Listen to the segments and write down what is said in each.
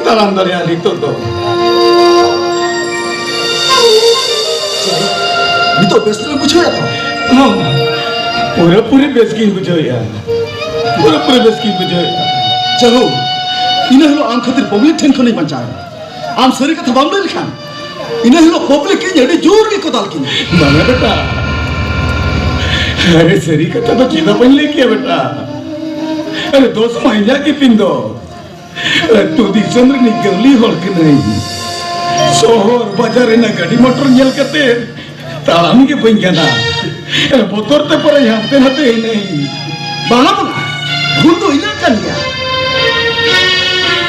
talan dari ahli itu tuh. Itu besar bujuk ya tuh. पूरे बेसकी बुझो यार पूरे बेसकी बुझो यार चलो इन्हें लो आम खातिर पब्लिक ठेन को नहीं बचाए आम सरी का थबाम ले लिखान इन्हें लो पब्लिक की जड़ी जोर की कोदाल की माना बेटा अरे सरी का तो चीज़ अपन ले किया बेटा अरे 2 महीना की पिंडो तू दिसंबर निकली होल के नहीं शहर बाजार ना गाड़ी मोटर जल करते तालाम के बन ना बोतोर ते पर यहाँ पे नते ही नहीं बाना बना भूल तो इन्हें कर लिया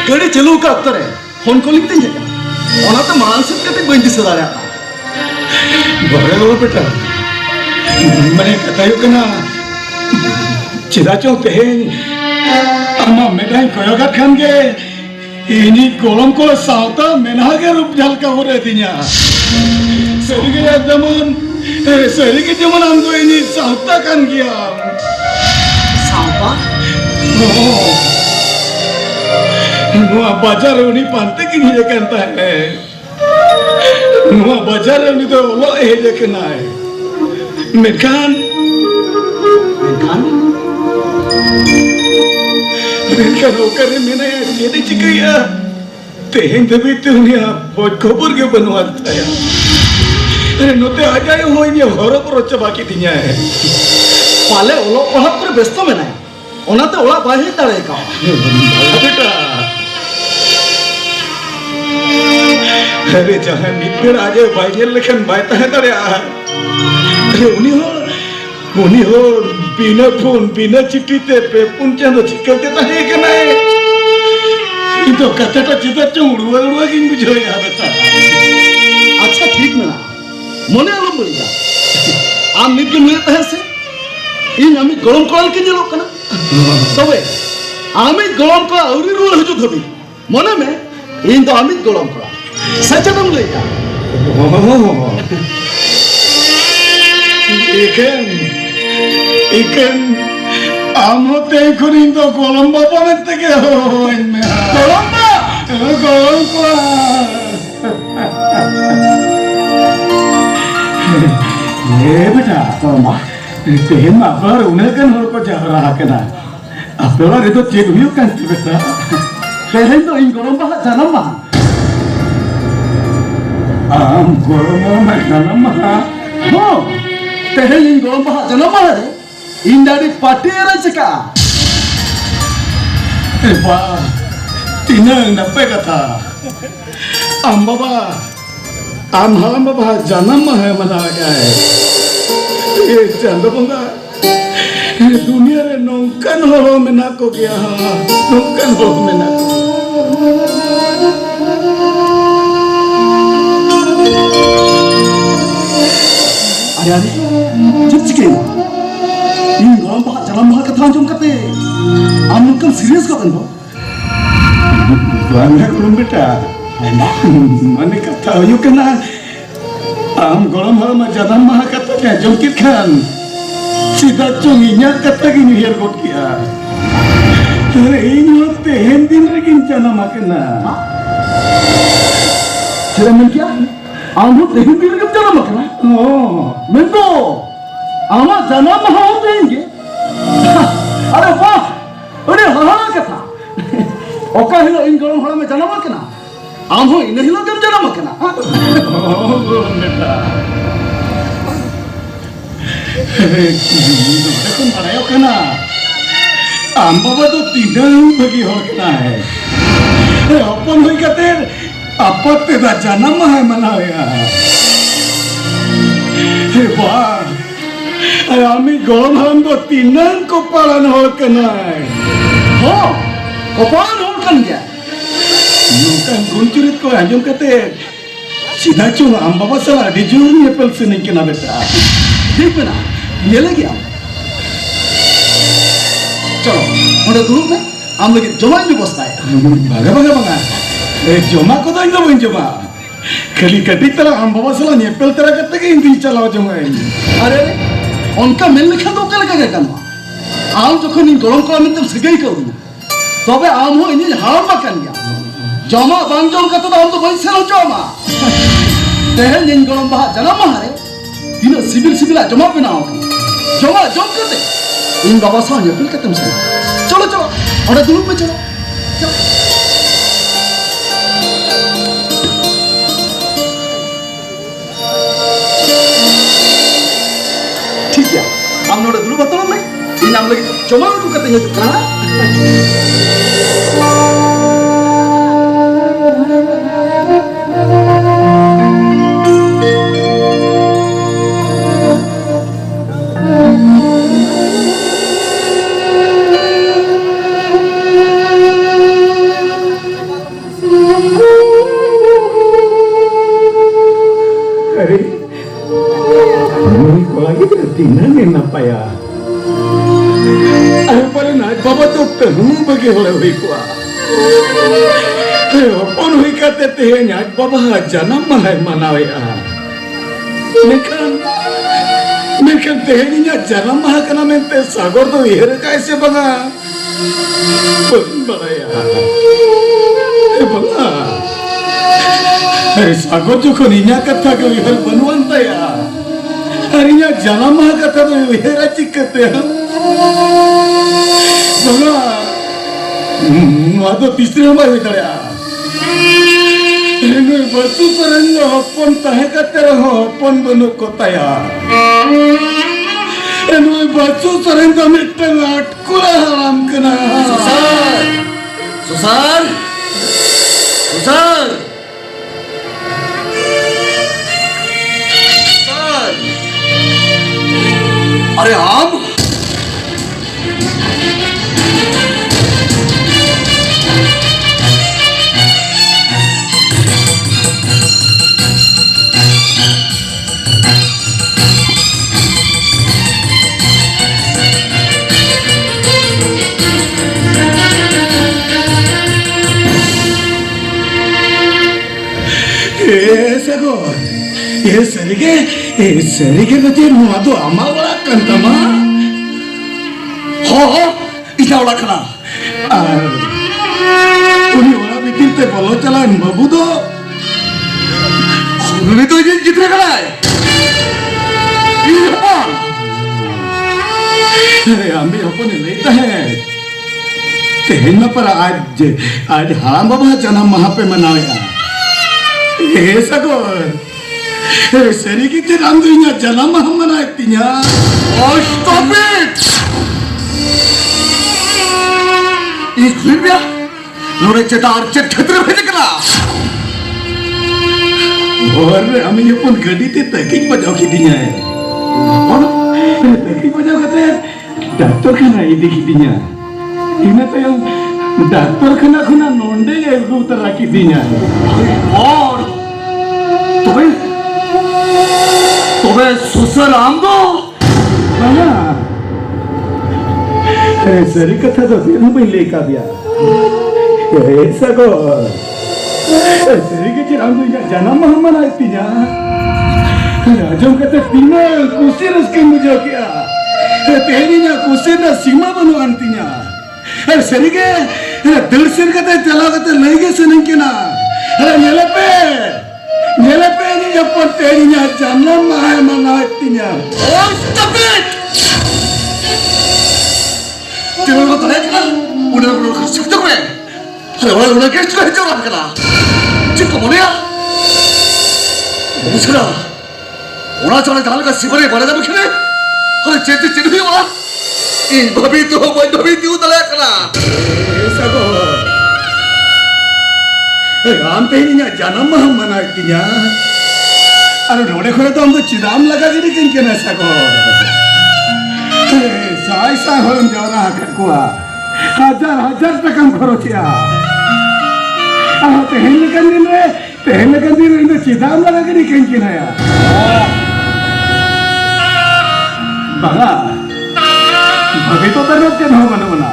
गाड़ी चलो का अक्तर है फोन कॉलिंग तीन जगह और ना तो मानसिक कते बंदी से दारे आता बड़े लोग बेटा मैंने कहा यो कना चिदा चौक पे अम्मा मेरा कोयोगा खान के इन्हीं कोलम को साउता मैंने के रूप जल का हो रहे थी यहाँ सही के जमन सही के जमन हम तो इन्हीं साउता खान किया साउता नुआ बाजार उन्हीं पांते की नहीं कहता है नुआ बाजार उन्हीं तो वो ये देखना है मेकान होकर मैंने ये नहीं चिकिया तेहन दबी तुमने बहुत खबर के बनवाता है अरे नोते आ जाए हो ये हरो पर अच्छा बाकी दिया है पाले ओलो ओला पर व्यस्त में नहीं ओना तो ओला बाहर तारे का बेटा अरे जहाँ निकल आ जाए बाहर लेकिन बाहर है तारे अरे उन्हीं हो बिना फोन बिना चिट्ठी ते पे पुंचा तो चिकल देता है क्या नहीं तो कच्चा तो चिता उड़वा किन बुझो यार बेटा अच्छा ठीक ना मने आलम बोलेगा आम निक के मिले तहर से इन आमी गरम कोल के जलो कना तबे आमी गरम को औरी रोल हजू धबी मने में इन तो आमी गरम को सच्चा तुम लेगा ikan amo te kurindo Colombo pamente ke ho Colombo ये बेटा Colombo te ma baru udah kan hor ko jahra hakana apela itu cek huyu kan beटा पहले तो इन Colombo जन्म महा Colombo mah जन्म mah हो पहले इन Colombo जन्म महा रे इन डाडी पाटेरा चका wah tinang nape kata am baba am halam baba janam hai mana gaya ये चंद बंगा दुनिया रे नौकन हो में ना को गया नौकन हो में ना अरे अरे चुप चिके इन गरम बहा जलम बहा कथा अंजुम करते आम नुकन सीरियस का तंदो बांगा कुम बेटा माने कथा हो के ना आम गरम हो में जन्म महा कथा के जोकित खान सीधा चोंगिया कथा की नियर गोट किया अरे इन होते हैं दिन रे किन जन्म आकेना चला मन क्या आम हो देहन दिन कब जन्म आकेना मैं तो आमा जन्म महा हो देंगे अरे वाह अरे हाँ कथा ओका हिलो इन गरम हड़ा में जन्म आकेना आम हो इन हिलो कब जन्म आकेना बेटा देखो बड़ायो कना आम बाबा तो तीनों बगी हो कना है अपन होई कते आपत ते दा जन्म है मनाया हे वाह आमी गरम हम तो तीनों को पालन हो कना है हो कपाल हो कन गया नुकन गुंचुरित को अंजुम कते सीधा चुन आम बाबा सला डिजूर ने पल से नहीं कना बेटा ठीक है ना ये ले गया चलो उन्हें ग्रुप में हम लोग जमा में बसता है बागा बागा बागा जमा को तो इंदो जमा खाली कटी तरह हम बाबा सला ने पल तरह करते के इंदी चलाओ जमा अरे उनका मिल लिखा तो कल का करना आम जो खन गरम को में तुम सगाई कर दूँ तबे आम हो इन्हें हार मकान गया जमा बांग जम कते दा हम तो बई सेल जमा तेहन दिन गलम बहा जनम महारे तीन सिविल सिविला जमा बनाओ जमा जम कते इन बाबा सा नेपिल कतम से चलो चलो और दुलुप में चलो ठीक है हम नोड़े दुलुप बताओ मैं इन हम लगे जमा को कते ये दुकान अरे ini kau lagi berarti apa ya? Ayo paling naik bapa tu penemu bagi oleh wikwa. Ayo pun wika teteh naik bapa janam malai manawaya. Mereka tehnya janam mah kena mente sagor tu ihre kaise banga. Balaya. Banga. अरे sago जो कोनिया कथा को यह बनवाता या हरिया जन्म कथा तो यह चिकते हैं बगा वादो तीसरे नंबर होता है इन्हें बसु सरंग अपन तहे करते रहो अपन बनो कोता या इन्हें बसु सरंग मिट्टे लाटकुला हराम कना सुसान सुसान सुसान अरे आम ये सरिगे बच्चे मुआदो अम्मा वाला कंतमा हो इतना वाला खाना उन्हीं वाला बिकिल ते बोलो चला बाबू दो उन्होंने तो ये कितने खाना है अरे हम भी अपन लेता है कहना पर आज हराम बाबा जन्म वहाँ पे मनाया ऐसा को सरी की नाम दुनिया जन्म हम मनाती हैं stop it इस फिल्मिया नोरे चटार चट खतरे भेजे करा और हमें ये पुन गड्डी ते तकिक बजाओ की दिया है और तकिक बजाओ कहते हैं डॉक्टर खाना ये देखी दिया इन्हें तो हम डॉक्टर खाना खुना नोंडे ये उतर रखी दिया है और तुम्हें सुसर आंगो ना सरी कथा तो फिर हम लेका दिया ऐसा को सरी के चिरांग जन्म हम मनाती जा राजों कहते तीनों कुछ उसके मुझे क्या तेरी ना कुछ ना सीमा बनवाती ना अरे सरी के दिल सिर कहते चला कहते ले गए सुनें के ना अरे नेले पे नहीं जब पर तेरी ना जन्म है मनाती ना stop it तेरे तो नहीं ना उन्हें कर सकते हो अरे उन्हें कैसे कर जो रख करा चिपको बोलिया मुझे उन्हें चले जाने का सिवरे बड़े जब खेले अरे चेती चिन्ह वाला इन भभी तो उतले करा ऐसा को राम तेरी ना जन्म हम मनाती ना अरे रोडे खोले तो हम तो चिदाम लगा के नहीं किन ऐसा को साई सा हम जाना हककुआ हजार टका खरोचिया तेहन कंदिन इन चिदाम लगा के नहीं किन आया बगा भभी तो तरफ के ना बना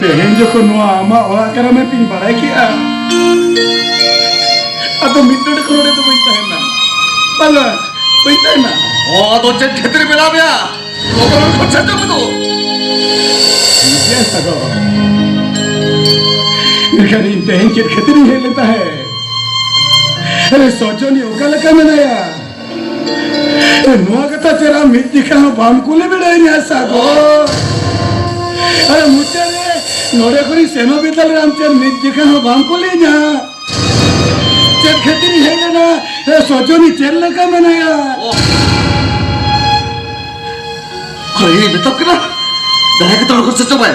तेहन जो को नुआ आमा ओला करा में पिन बड़ा किया अब तो मिनट करोड़े तो बैठा है ना बगा बैठा है ना तो चेक खेतरी में ना बिया लोगों को चेक दे तो ये सको लेकिन इन तेहन चेत खतरी है लेता है अरे सोचो नहीं ओका लगा मनाया नुआ कथा तेरा मित दिखा बामकुले बेड़ा नहीं ऐसा को अरे मुझे ने नोरे कोई सेनो बितल राम तेर मित दिखा बामकुले जा चेत खतरी है लेना सोचो नहीं चेल लगा मनाया अरे बेटा करा दाहे के तोड़ को सच्चो भाई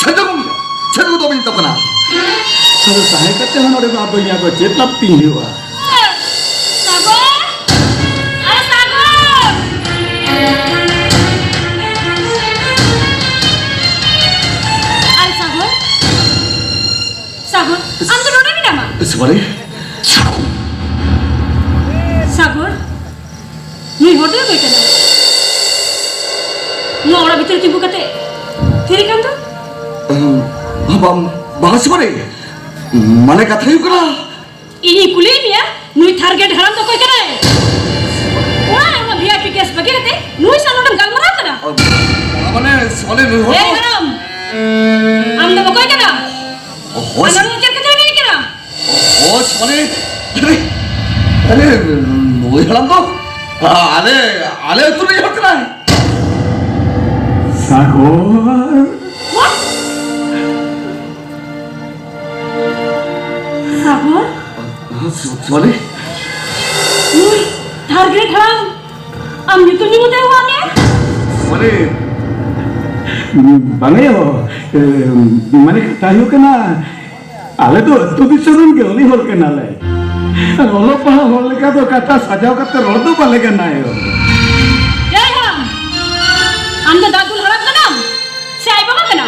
सच्चो तो भी तो कना सर सहाय करते हैं नोरे बाप भैया को चेत लपती हुआ Sorry. Sagar, you hotel better. No, I will tell you book at it. Tirikanda? Bahas bari. Mana kata you kena? Ini kulinya, nu target haram to koi kena. Wah, na VIP guest bagi kate, nu isa nodam galmara kena. Mana soalnya nu Hey haram, amda koi kena. Anda nu cek kena ni kena. Oh, soalnya, अरे वही हलाम तो आले तू नहीं होता है Sagar What? Sagar? Sorry. Nuy, target haram. Am itu ni muda huआ ने? Sorry. बंगे हो मैंने कहा यू के ना आले तो भी सुनूं के ओली होल के ना ले रोलो पहा होल का तो कथा सजाओ करते रोल तो पाले के ना यो Jai haram. Anda dadul haram kena. Saya ibu mana kena?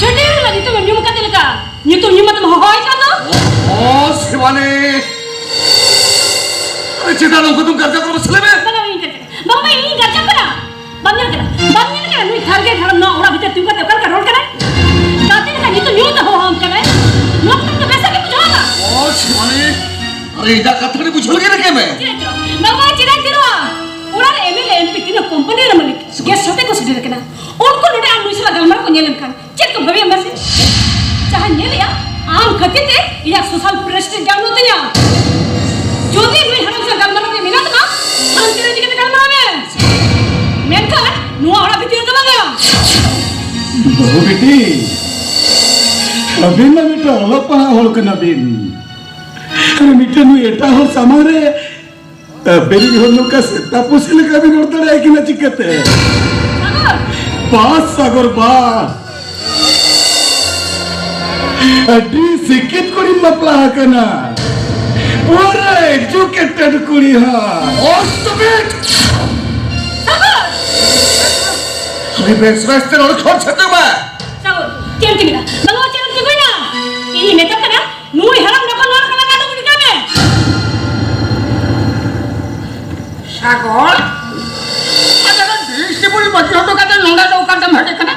Jadi lagi tu nyum kata leka. Nyum nyum tu mahoi kan tu? Oh, Shivani. अरे चिता लोग तुम करते हो मसले में बाबा ini kerja kena. Banyak kena. Nuy target haram na orang betul tu kata kar roll kena. Kata ni kan itu nyum tu haram kena. Nuh tu कैसा के बुझा ना? Oh, Shivani. अरे इधर कथक ने बुझल के रखे मैं बाबा चिराग चिरवा उड़ान एमएलए एमपी तीन कंपनी रे मालिक गेस्ट होते को सिटी रखना उनको नोडे आम नुइसला गलमर को नेलन खान चेक को भवे अंबर से चाहे नेल या आम खतीते या सोशल प्रेस्टीज जानो तो या जोदी नुई हरम से गलमर के मिला तो हम तेरे जी के गलमर में मैं का नु औरा भीतर तो लगा बहु बेटी अभी ना बेटा ओलो पहा होल के ना बिन अरे मिठे नु एटा हो समारे बेरी होलो का तापुसिल का भी नोड़ता है कि ना चिकते सागर बास सागर बास अड्डी सिकित कुड़ी मपला कना पूरा एजुकेटेड कुड़ी हा Oh, stupid. सागर अरे बेस बेस तेरे और खोल सकते मैं सागर चल के मिला बाबा चल के कोई ना ini मेकअप करा नुई हरम न को नोर कना काडो गुडी का में सागर अगर देश से पूरी बच्चों तो कहते नोड़ा तो करते हटे कना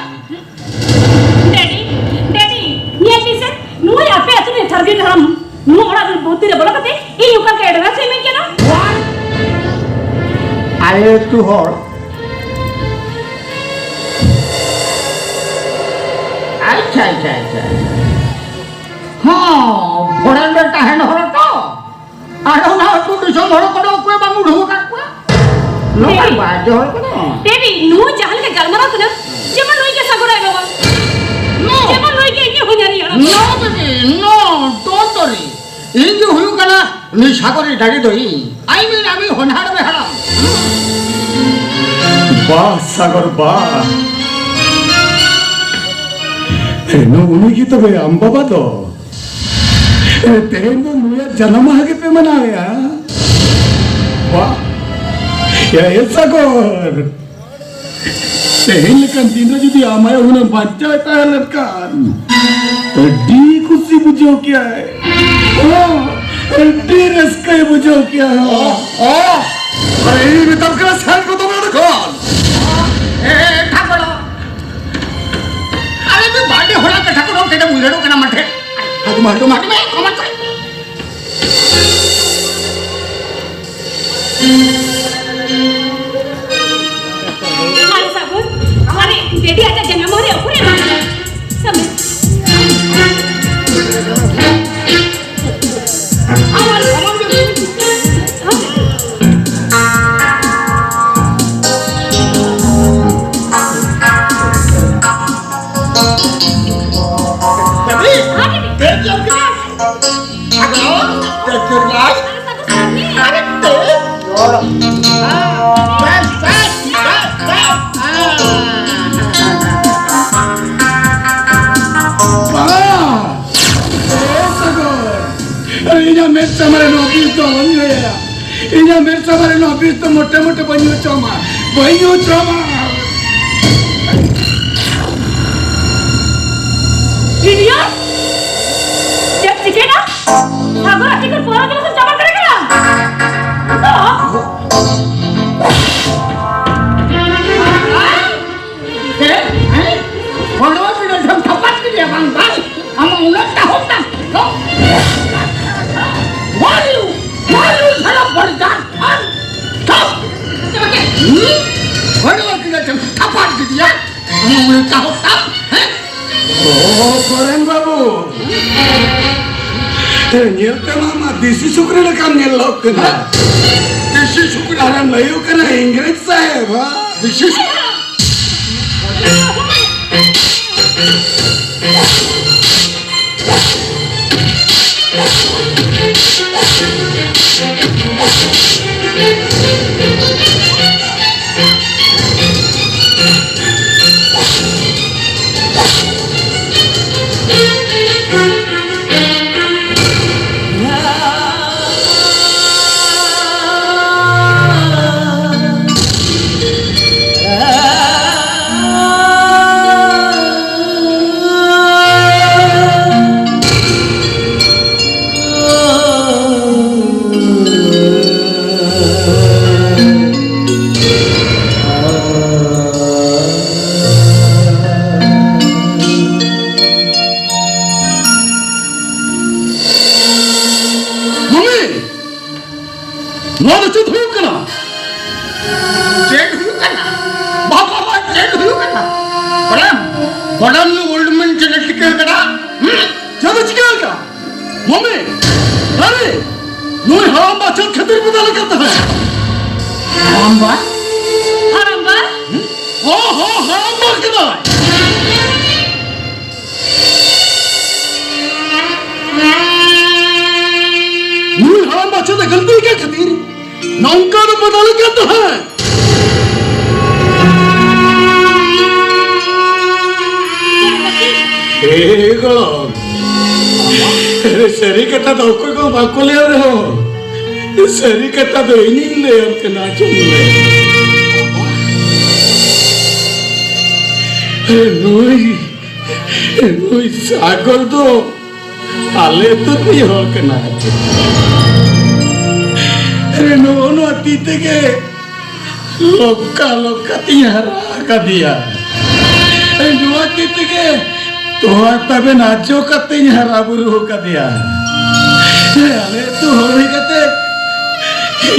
डैडी निया पीसे नु या पे अतने टारगेट हम नु ओड़ा बहुत रे बोला कते ई युका के एडवांस में केना अरे तू हो अच्छा हाँ भोरन बेटा है न हो तो आरो ना तू दिसो भरो करो कोई बांगु ढो का लोकल बात हो कनो डैडी नु जहल के गलमरा कना जेमा नुई के सागर आए बाबा जेमा नुई के ये हो냐री हरम no baby no don't worry इंज हुयु कना नी सागरी डाडी दोई आई मीन अभी होनहाड़ में हराम बास सागर बास नो उन्हीं की तो भाई अंबाबा तो तेरे को नुया जन्म आगे पे मनाया वाह या ऐसा कर तेरे लेकिन दिन जो भी आमाया उन्हें बच्चा होता है लड़का डी खुशी बुझो क्या है डी रस्का बुझो क्या है अरे ये बेटा का साल को तो मैं रखा ए ठाकुर अरे भी बाटे होला के ठाकुर के मुझेड़ो के ना मठे अरे माटो माटी में कमर कर हमारे सागर हमारे बेटी आजा जन्म हो रे अपने समय আমার तो मोटे मोटे बनियो चौमा इडियट जब दिखेगा सागर आके कर पूरा दिन सब जमा करेगा भगवान ने हम थप्पड़ दिया बंद हम उलटा होता तो वायु साला बढ़ जा भगवान ने हम थप्पड़ दिया हम उलटा होता है ओ कोरेन बाबू nyata mama desi sukri lekam nyelok kena desi sukri orang Melayu kena Inggris saya pak desi सरी कट्टा तो कोई को बाको ले रहे हो सरी कट्टा तो इन्हीं ले और के नाचो ले नोई सागर तो आले तो नहीं हो के नाचो नो अतीत के लोका तिहारा का दिया नो अतीत के तो तबे नाचो कते हरा बुरु का दिया अरे तो हो रही कते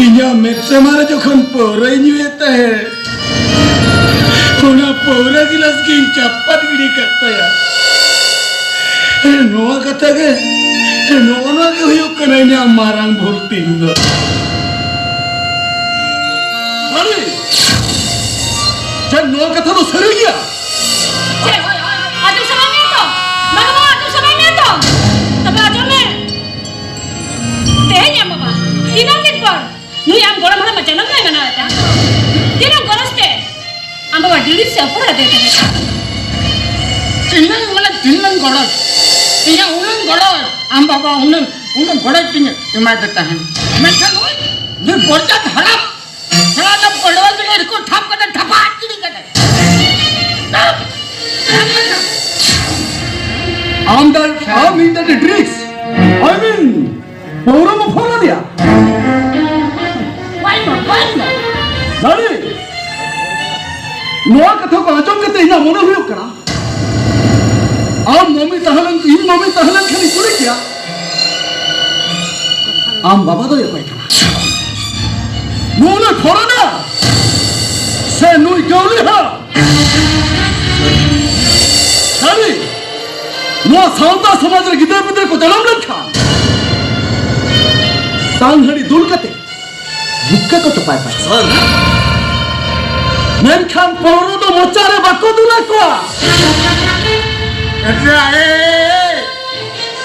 इन्हें मेरे मारे जो खन पोरे न्यूएते है उन्हें पोरे गिलास की चप्पट गिरी करता है नोआ कते के नोना के हुई करने ने मारांग भूलती हो अरे जब नोआ कथा तो सर गया Tinang din par, nu yang goram hara macam mana mana ada. Tinang goras te, amba wa diri se apura dete hai. tinang mana tinang goras, tinang ulang goras, amba wa ulang goras tinang imai deta hai. Macam ni borjat harap, harap kodwal ke irko thap kata thapat kiri kata. I mean that it tricks. I mean, power of follow dia. Why not? Nani? Noa katha ko ajam kete ina mono huyuk kana. Am mami tahalan khali kuri kya? Am baba do yepai kana. Nune foreigner. Se nui gauli ha. Nani? नोआ Santa समाज रे गिदर पिदर को जन्म रखा तांघड़ी दुल कते बुक्का को तो पाए पाए सर मेनखान पौरो तो मोचारे बाको दुला को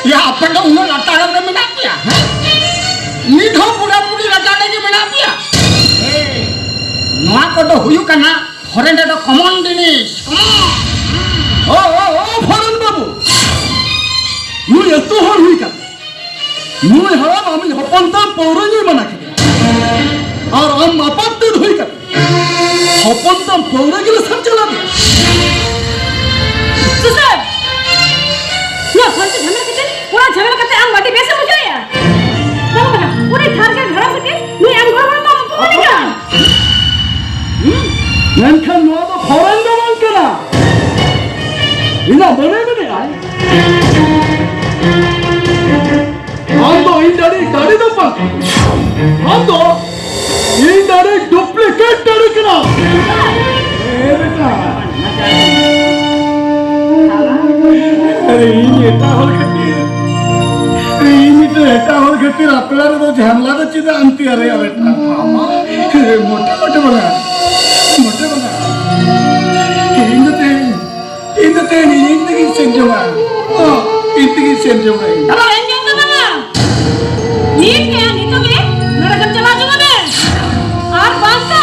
या अपन तो उन्हें लटाड़े में मिला दिया नीठो पूरा पूरी लटाड़े की मिला दिया नवा को तो हुई करना फॉरेन तो कॉमन जिनिस ओ फरन बाबू नु एतो हर हुई का नु हराम आमी हपंता पौरो नहीं मना के और हम आपत्ति हुई का हपंता पौरो के लिए सब चला दिया सुसर ना फोन से झगड़ा करते पूरा झगड़ा करते हम वाटी बेसे मुझे या ना पूरे थार के घर करते नु हम घर में तो बोलेगा मेनखान नु तो फौरन दमन करा इना बने में आए हम तो इन दाढ़ी तो पर हम तो इन दाढ़ी डुप्लीकेट दाढ़ी करा ए बेटा अरे येता होल खातीर येता होल खातीर आपल्याला तो झामला चिदा अंती अरे बेटा मोठे मोठे बघा इंदते इंदगी संजोगा इंदगी संजोगा अब एंजन तो बना नीट क्या नी तो के मेरा घर चला जुगा ने और बांका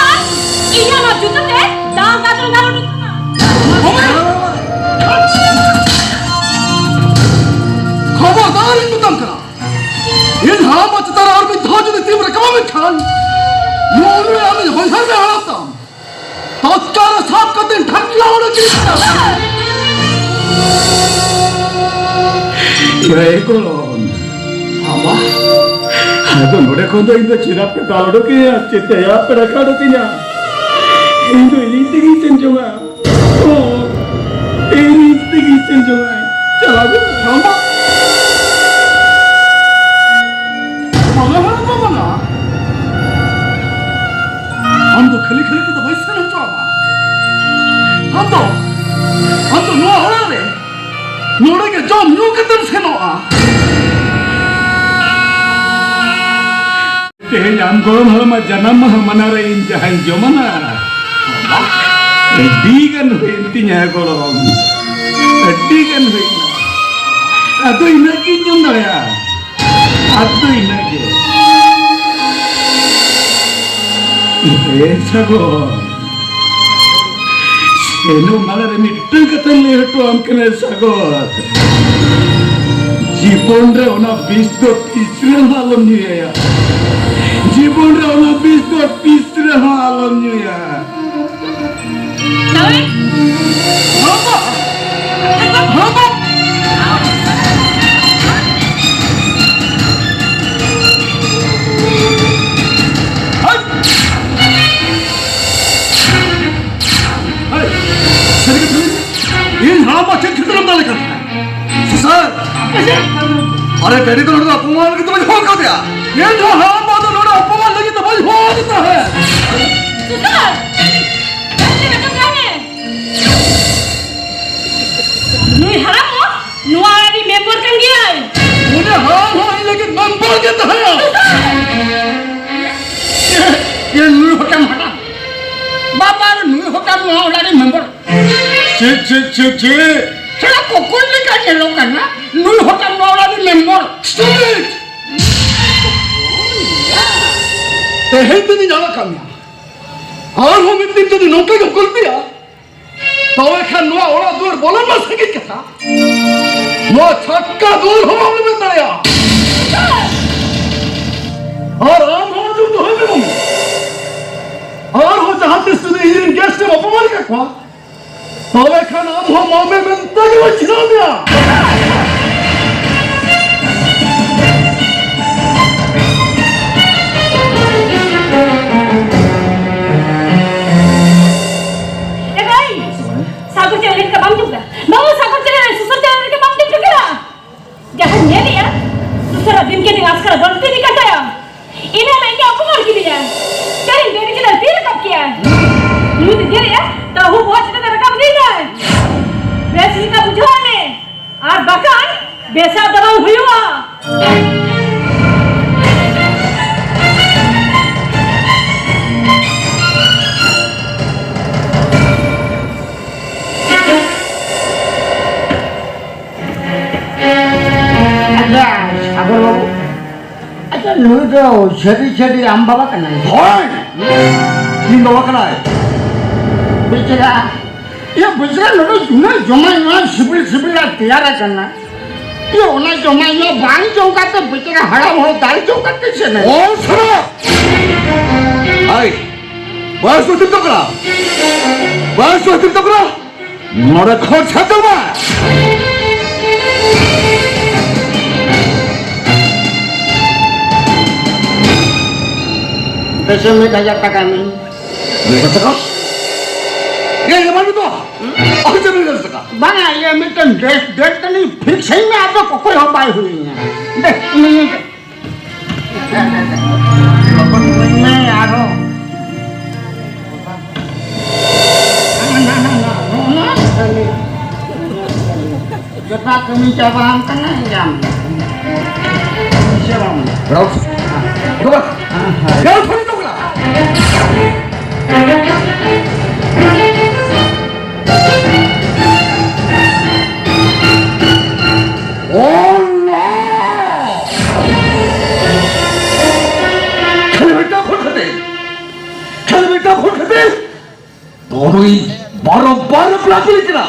इया ना जुतते दाल का तो गालो खबरदार इन तुम करा इन हाम अचतर और भी धाजु ने तीव्र कमा में खान मोरे आने बंधर में हालता तत्कार साफ कर दिन ढकला और की ये कोलोन आमा ಅದು ನೋಡಕೊಂಡು ಇಂದ ಚಿರಾಪೆ ತಾಳೋಕೆ ಅಚ್ಚೆ ಯಾ ಪಡಕಾಡುತ್ತೀನ ಇಂದು ಇಂದಿಗೆ ಸಂಜೋಗ ಓ ಇಂದಿಗೆ ಸಂಜೋಗ ಚಲಾಗು ಆಮಾ हम तो खली खली के तो वैसे नहीं चला हम तो नो हरा रे नोड़े के जो न्यू के दिन से नो आ तेहे जाम गोरम हलमा जन्म मनारे इन जहां जमना दीगन होइंतिnya गोरम दीगन होइना अतो इनकी जुंदया अतो इनके सगो सेनो मालरे मिट्टू कतले हटो हमकने सगो जीवन रे ओना 20 तो तीसरे मालूम नहीं है जीवन रे ओना 20 तो तीसरे मालूम नहीं है नवे हां अरे तेरी तो लोड़ा अपमान की तो मुझे हो कर दिया ये जो हाँ बात लोड़ा अपमान लगी तो मुझे हो देता है सुसर कैसे बेटा जाने नुई हराम हो नुआरी मेंबर कन गया है मुझे हाँ हो लेकिन मेंबर के तो है ये नुई होता हटा बाबा नुई होता नुआरी मेंबर चे चला कोकोल निकाल के लोग करना नुई होता नुआरी मेंबर स्टूपिड ते है तो नहीं जाना कामया और हम इतनी तो नौकरी को कुल दिया तो वे खान नुआ ओरा दूर बोलन ना सके कथा नुआ छक्का दूर हम हमने में दया और आम हो जो तो है में और हो चाहते सुने इंजीनियर गेस्ट में अपमान का क्वा तो वे खान आम हो मामे में तक वो छिना दिया दिन के निवास का गलती नहीं करता है इन्हें मैंने अपमान की दिया तेरी बेटी की गलती कब किया है न्यू दे दिया तो वो बहुत ज्यादा रकम नहीं है वैसे का बुझाने और बकान बेसा दबाव हुआ ᱵᱮᱴᱟ ᱱᱩᱭ ᱫᱚ ᱥᱟᱹᱨᱤ ᱥᱟᱹᱨᱤ ᱟᱢ ᱵᱟᱵᱟ ᱠᱟᱱᱟᱭ ᱦᱳᱭ ᱤᱧ ᱵᱟᱵᱟ ᱠᱟᱱᱟᱭ ᱵᱮᱪᱟরা ᱤᱭᱟᱹ ᱵᱮᱪᱟরা ᱱᱚᱰᱮ ᱩᱱᱟᱹᱜ ᱡᱚᱢᱟᱜ ᱧᱩᱣᱟᱜ ᱥᱤᱵᱤᱞ ᱥᱤᱵᱤᱞᱟᱜ ᱛᱮᱭᱟᱨ ᱟᱠᱟᱱᱟ ᱤᱭᱟᱹ ᱚᱱᱟ ᱡᱚᱢᱟᱜ ᱧᱩᱣᱟᱜ ᱵᱟᱝ ᱡᱚᱢ ᱠᱟᱛᱮ ᱵᱮᱪᱟরা ᱦᱟᱲᱟᱢ ᱦᱚᱲ ᱫᱟᱲᱮ ᱡᱚᱢ ᱠᱟᱛᱮ ᱥᱮᱱᱮ ও শোনো আই বয়স অতিরিক্ত করা বয়স অতিরিক্ত করা মরে ঘর ছাড়তে না पैसे में 1000 টাকা আমি bang ya mungkin date kan ini fix ini ada kok yang baik huinya deh ini aro kita kami coba kan jam siapa Raus coba jangan pergi dong lah Oh no! খেলবেটা খোলখাতে খেলবেটা খোলখাতে বড়ই বড় বড় প্লাস লিখে না